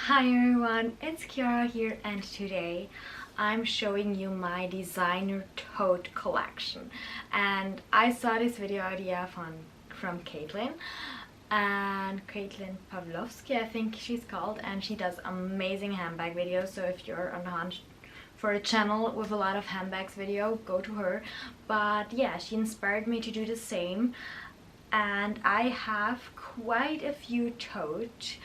Hi everyone, it's Chiara here, and today I'm showing you my designer tote collection. And I saw this video idea from Caitlin, and Caitlin Pavlovsky, I think she's called, and she does amazing handbag videos. So if you're on the hunt for a channel with a lot of handbags video, go to her. But yeah, she inspired me to do the same, and I have quite a few tote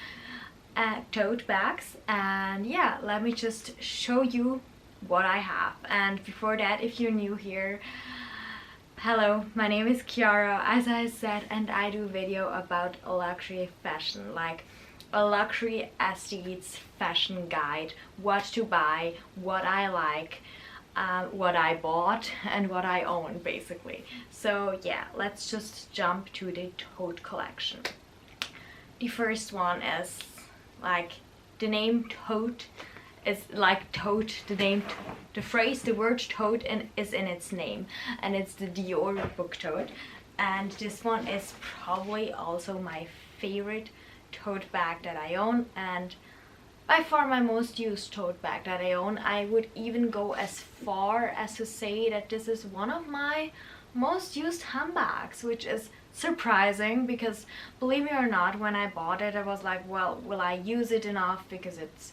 bags, and yeah, let me just show you what I have. And before that, if you're new here, hello, my name is Chiara, as I said, and I do video about luxury fashion, like a luxury aesthetes fashion guide, what to buy, what I like, what I bought, and what I own, basically. So yeah, let's just jump to the tote collection. The first one is like the name tote is like tote, the phrase, the word tote is in its name, and it's the Dior book tote. And this one is probably also my favorite tote bag that I own, and by far my most used tote bag that I own. I would even go as far as to say that this is one of my most used handbags, which is surprising because, believe me or not, when I bought it I was like, well, will I use it enough, because it's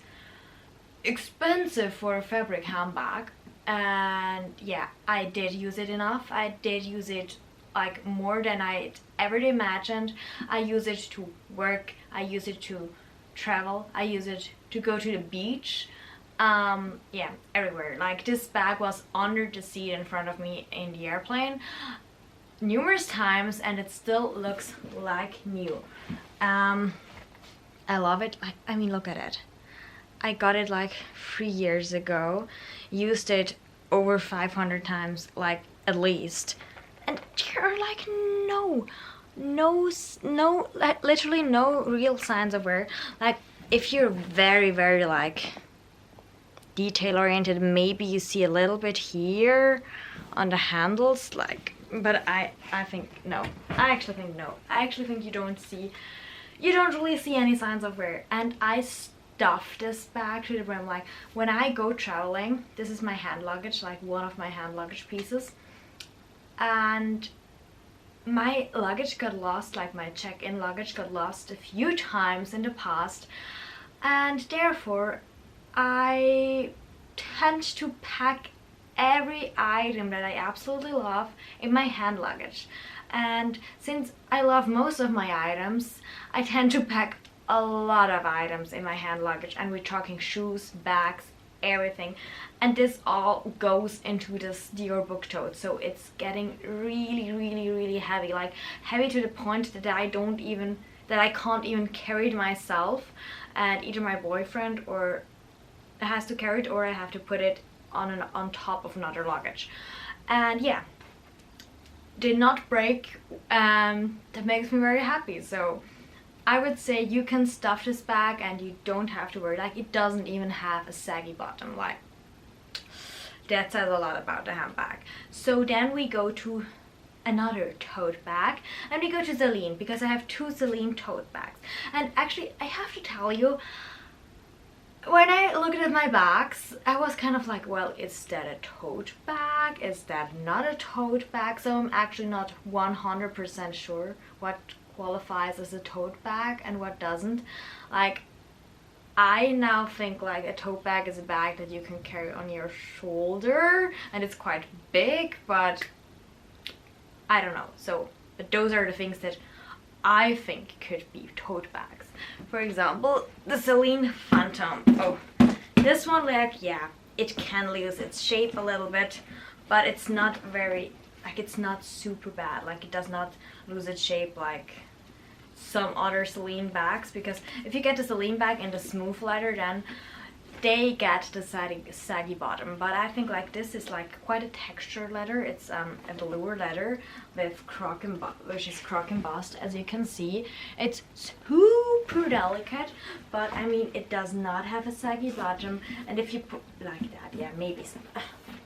expensive for a fabric handbag. And yeah, I did use it enough. I did use it like more than I ever imagined. I use it to work, I use it to travel, I use it to go to the beach, yeah, everywhere. Like, this bag was under the seat in front of me in the airplane numerous times, and it still looks like new. I love it. I mean, look at it. I got it like 3 years ago, used it over 500 times, like, at least, and there are like literally no real signs of wear. Like, if you're very like detail oriented, maybe you see a little bit here on the handles, like, but I think no. I actually think no. I actually think you don't really see any signs of wear. And I stuff this bag to the brim. Like, when I go traveling, this is my hand luggage, like one of my hand luggage pieces, and my luggage got lost, like my check-in luggage got lost a few times in the past, and therefore I tend to pack every item that I absolutely love in my hand luggage. And since I love most of my items, I tend to pack a lot of items in my hand luggage, and we're talking shoes, bags, everything. And this all goes into this Dior book tote, so it's getting really heavy, like heavy to the point that I can't even carry it myself, and either my boyfriend or has to carry it, or I have to put it on top of another luggage. And yeah, did not break. That makes me very happy. So I would say you can stuff this bag and you don't have to worry. Like, it doesn't even have a saggy bottom. Like, that says a lot about the handbag. So then we go to another tote bag, and we go to Celine, because I have two Celine tote bags. And actually, I have to tell you, when I looked at my bags, I was kind of like, well, is that a tote bag? Is that not a tote bag? So I'm actually not 100% sure what qualifies as a tote bag and what doesn't. Like, I now think like a tote bag is a bag that you can carry on your shoulder, and it's quite big, but I don't know. So, but those are the things that I think could be tote bags. For example, the Celine Phantom. Oh, this one, like, yeah, it can lose its shape a little bit, but it's not very, like, it's not super bad. Like, it does not lose its shape like some other Celine bags, because if you get the Celine bag in the smooth leather, then they get the saggy bottom. But I think like this is like quite a textured leather. It's a velour leather with which is croc embossed, as you can see. It's super delicate, but I mean, it does not have a saggy bottom. And if you put like that, yeah, maybe some,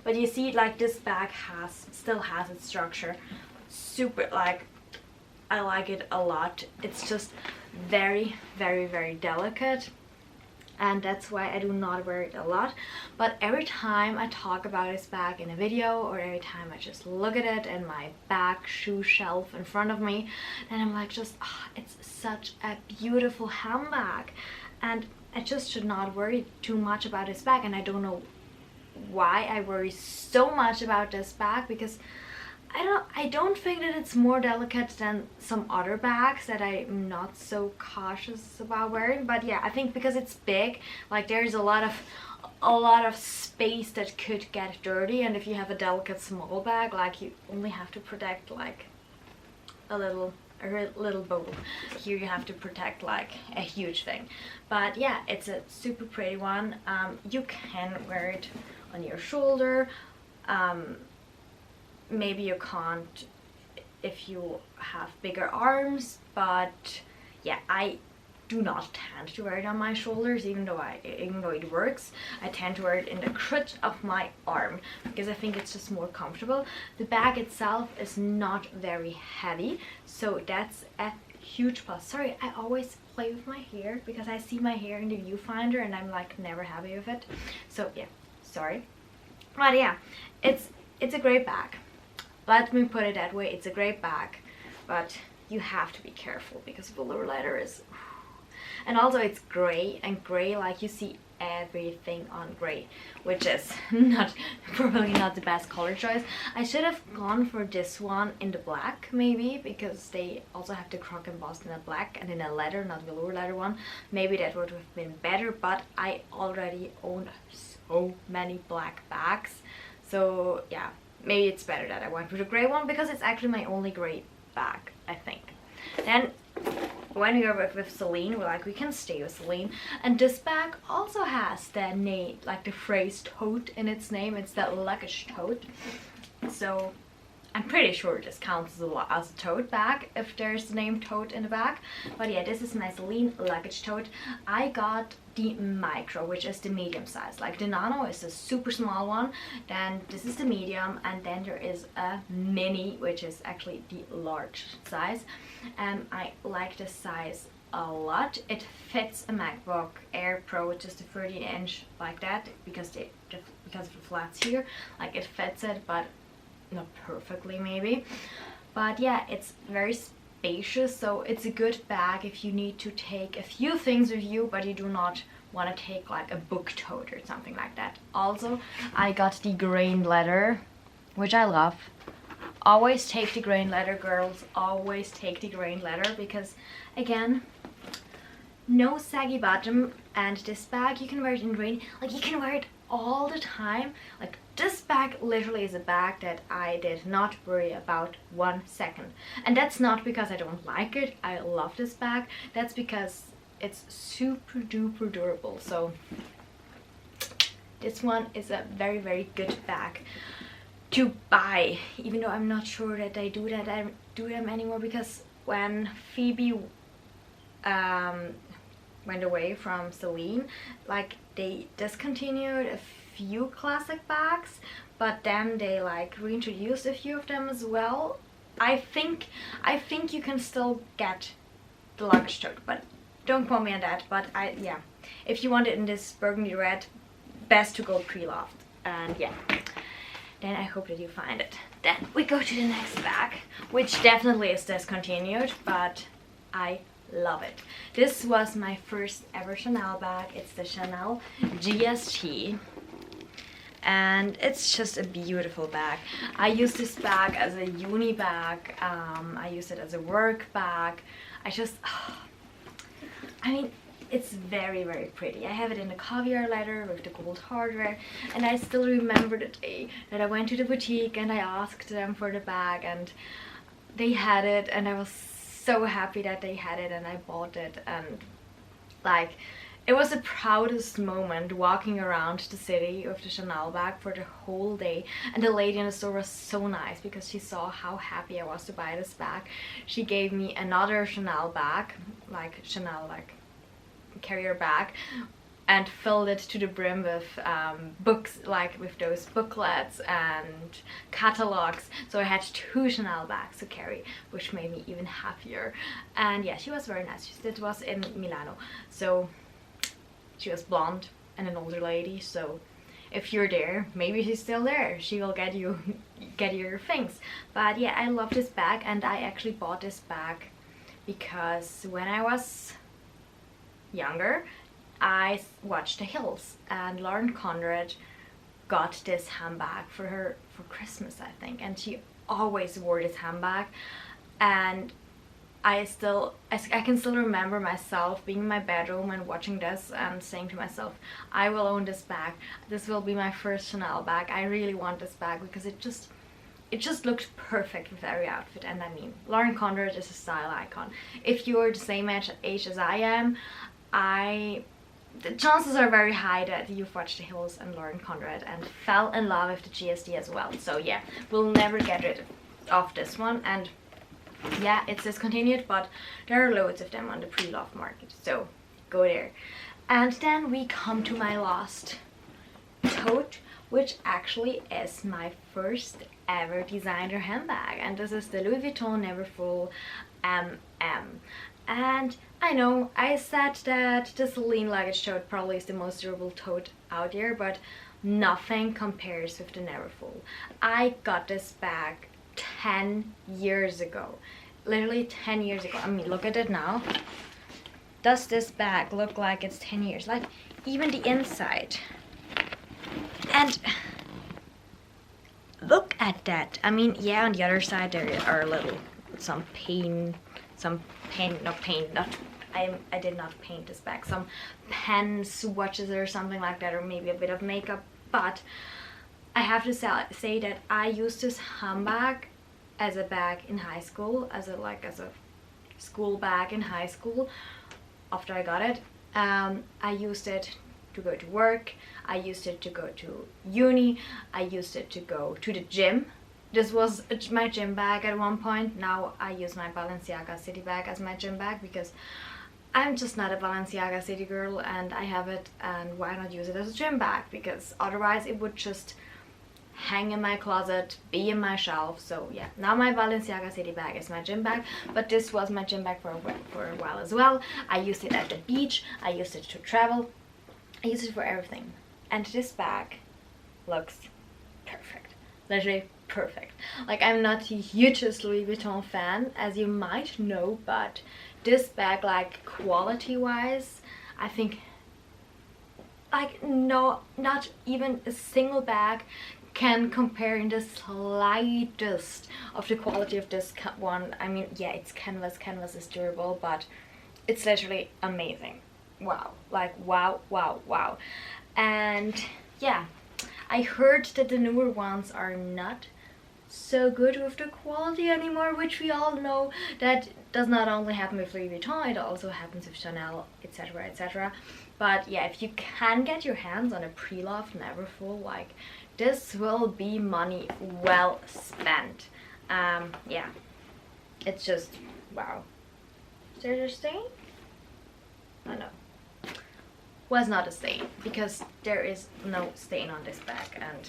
but you see, like, this bag still has its structure. Super, like, I like it a lot. It's just very delicate. and that's why I do not wear it a lot. But every time I talk about this bag in a video, or every time I just look at it in my bag shoe shelf in front of me, then I'm like, just it's such a beautiful handbag, and I just should not worry too much about this bag. And I don't know why I worry so much about this bag, because I don't think that it's more delicate than some other bags that I'm not so cautious about wearing. But yeah, I think because it's big, like there's a lot of space that could get dirty, and if you have a delicate small bag, like you only have to protect like a little bowl. Here you have to protect like a huge thing. But yeah, it's a super pretty one. You can wear it on your shoulder. Maybe you can't if you have bigger arms, but yeah, I do not tend to wear it on my shoulders, even though it works. I tend to wear it in the crotch of my arm because I think it's just more comfortable. The bag itself is not very heavy, so that's a huge plus. Sorry, I always play with my hair because I see my hair in the viewfinder and I'm like never happy with it. So yeah, sorry. But yeah, it's a great bag. Let me put it that way, it's a great bag, but you have to be careful because velour leather is... And also it's gray, and gray, like you see everything on gray, which is probably not the best color choice. I should have gone for this one in the black maybe, because they also have the croc embossed in a black and in a leather, not velour leather one. Maybe that would have been better, but I already own so many black bags, so yeah. Maybe it's better that I went for the grey one because it's actually my only grey bag, I think. Then when we are with Celine, we can stay with Celine. And this bag also has the name, like the phrase tote in its name. It's the luggage tote. So I'm pretty sure this counts as a tote bag if there's the name tote in the back. But yeah, this is my Celine luggage tote. I got the micro, which is the medium size. Like the nano is a super small one, then this is the medium, and then there is a mini, which is actually the large size. I like this size a lot. It fits a MacBook Air Pro, just a 13-inch like that, because of the flats here. Like it fits it, but not perfectly maybe. But yeah, it's very spacious, so it's a good bag if you need to take a few things with you, but you do not want to take like a book tote or something like that. Also, I got the grain leather, which I love. Always take the grain leather, girls. Always take the grain leather, because again, no saggy bottom, and this bag you can wear it in grain. Like you can wear it all the time. Like this bag literally is a bag that I did not worry about 1 second. And that's not because I don't like it. I love this bag. That's because it's super duper durable. So this one is a very, very good bag to buy, even though I'm not sure that I do them anymore, because when Phoebe went away from Celine, like they discontinued a few classic bags, but then they like reintroduced a few of them as well. I think you can still get the luggage tote, but don't quote me on that. But yeah, if you want it in this burgundy red, best to go pre-loved. And yeah, then I hope that you find it. Then we go to the next bag, which definitely is discontinued, but I love it. This was my first ever Chanel bag. It's the Chanel GST, and it's just a beautiful bag. I use this bag as a uni bag. I use it as a work bag. I mean, it's very, very pretty. I have it in the caviar leather with the gold hardware, and I still remember the day that I went to the boutique and I asked them for the bag, and they had it, and I was so happy that they had it, and I bought it. And like, it was the proudest moment walking around the city with the Chanel bag for the whole day. And the lady in the store was so nice because she saw how happy I was to buy this bag. She gave me another Chanel bag, like Chanel like carrier bag, and filled it to the brim with books, like with those booklets and catalogs. So I had 2 Chanel bags to carry, which made me even happier. And yeah, she was very nice. It was in Milano, so She was blonde and an older lady, so if you're there, maybe she's still there. She will get you get your things. But yeah, I love this bag, and I actually bought this bag because when I was younger, I watched The Hills, and Lauren Conrad got this handbag for her for Christmas, I think, and she always wore this handbag. And I can still remember myself being in my bedroom and watching this and saying to myself, I will own this bag. This will be my first Chanel bag. I really want this bag because it just looked perfect with every outfit. And I mean, Lauren Conrad is a style icon. If you're the same age as I am, the chances are very high that you've watched The Hills and Lauren Conrad and fell in love with the GSD as well. So yeah, we'll never get rid of this one. And yeah, it's discontinued, but there are loads of them on the pre-loved market, so go there. And then we come to my last tote, which actually is my first ever designer handbag, and this is the Louis Vuitton Neverfull MM. And I know I said that the Celine luggage tote probably is the most durable tote out there, but nothing compares with the Neverfull. I got this bag 10 years ago, literally 10 years ago. I mean, look at it now. Does this bag look like it's 10 years? Like, even the inside. And look at that. I mean, yeah, on the other side there are some paint, I did not paint this bag, some pen swatches or something like that, or maybe a bit of makeup. But I have to say that I used this handbag as a bag in high school, as a school bag in high school. After I got it, I used it to go to work, I used it to go to uni, I used it to go to the gym. This was my gym bag at one point. Now I use my Balenciaga city bag as my gym bag because I'm just not a Balenciaga city girl, and I have it, and why not use it as a gym bag, because otherwise it would just hang in my closet, be in my shelf. So yeah, now my Balenciaga city bag is my gym bag, but this was my gym bag for a while as well. I used it at the beach, I used it to travel, I used it for everything. And this bag looks perfect, literally perfect. Like, I'm not the hugest Louis Vuitton fan, as you might know, but this bag, like, quality wise, I think, like, no, not even a single bag can compare in the slightest of the quality of this one. I mean, yeah, it's canvas is durable, but it's literally amazing. Wow, like wow. And yeah, I heard that the newer ones are not so good with the quality anymore, which we all know that does not only happen with Louis Vuitton, it also happens with Chanel, etc, etc. But yeah, if you can get your hands on a pre-loved Neverfull, like, this will be money well spent. Yeah, it's just wow. Is there a stain? Oh no, was not a stain, because there is no stain on this bag, and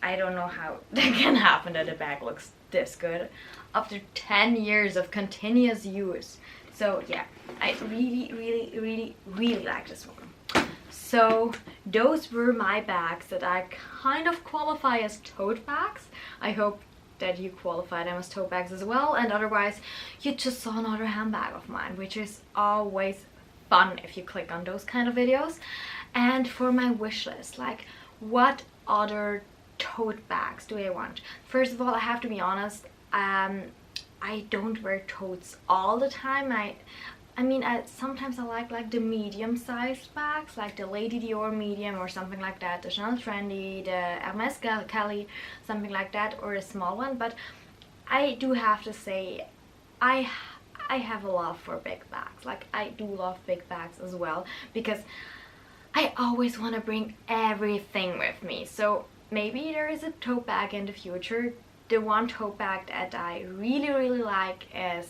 I don't know how that can happen that the bag looks this good after 10 years of continuous use. So yeah, I really like this one. So those were my bags that I kind of qualify as tote bags. I hope that you qualify them as tote bags as well, and otherwise you just saw another handbag of mine, which is always fun if you click on those kind of videos. And for my wish list, like, what other tote bags do I want? First of all, I have to be honest, I don't wear totes all the time. I mean, sometimes I like the medium-sized bags, like the Lady Dior medium or something like that, the Chanel Trendy, the Hermes Kelly, something like that, or a small one. But I do have to say, I have a love for big bags. Like, I do love big bags as well, because I always want to bring everything with me. So maybe there is a tote bag in the future. The one tote bag that I really like is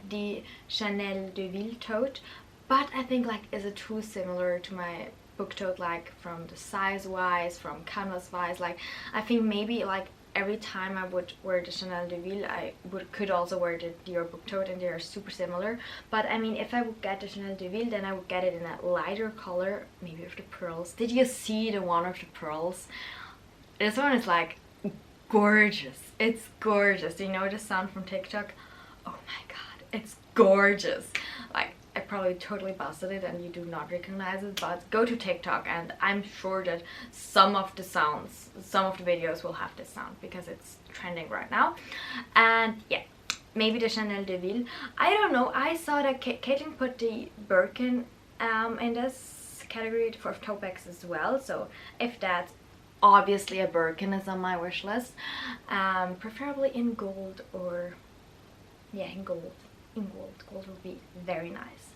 the Chanel de Ville tote, but I think, like, is it too similar to my book tote, like from the size wise, from canvas wise. Like, I think maybe like every time I would wear the Chanel de Ville, I could also wear the Dior Book Tote, and they are super similar. But I mean, if I would get the Chanel de Ville, then I would get it in a lighter color, maybe with the pearls. Did you see the one with the pearls? This one is like gorgeous. It's gorgeous. Do you know the sound from TikTok? Oh my god, it's gorgeous. Like, I probably totally busted it and you do not recognize it, but go to TikTok and I'm sure that some of the videos will have this sound because it's trending right now. And yeah, maybe the Chanel de Ville. I don't know, I saw that Caitlin put the Birkin in this category for tote bags as well, so if that's obviously a Birkin is on my wish list, preferably in gold, or yeah, in gold. Gold would be very nice.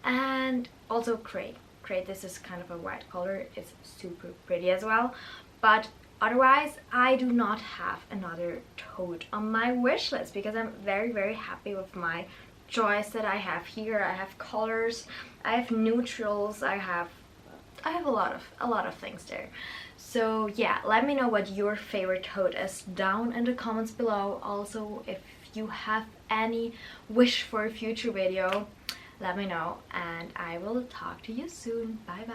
And also crepe. This is kind of a white color. It's super pretty as well. But otherwise, I do not have another tote on my wish list because I'm very, very happy with my choice that I have here. I have colors, I have neutrals, I have a lot of things there. So yeah, let me know what your favorite tote is down in the comments below. Also, if you have any wish for a future video, let me know, and I will talk to you soon. Bye bye.